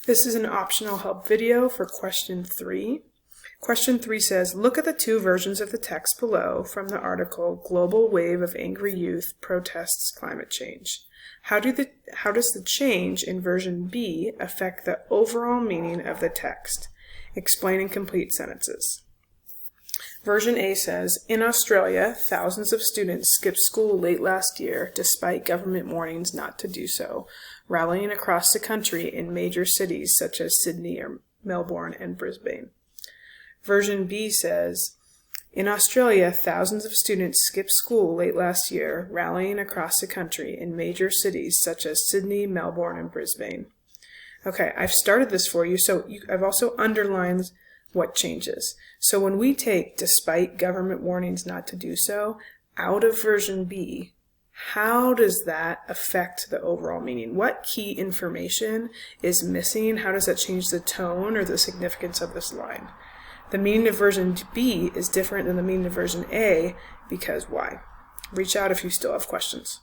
This is an optional help video for question 3. Question 3 says, look at the two versions of the text below from the article Global Wave of Angry Youth Protests Climate Change. How does the change in version B affect the overall meaning of the text? Explain in complete sentences. Version A says, in Australia, thousands of students skipped school late last year despite government warnings not to do so, rallying across the country in major cities such as Sydney, Melbourne, and Brisbane. Version B says, in Australia, thousands of students skipped school late last year, rallying across the country in major cities such as Sydney, Melbourne, and Brisbane. Okay, I've started this for you, so I've also underlined what changes. So when we take despite government warnings not to do so out of version B, how does that affect the overall meaning? What key information is missing? How does that change the tone or the significance of this line? The meaning of version B is different than the meaning of version A because why? Reach out if you still have questions.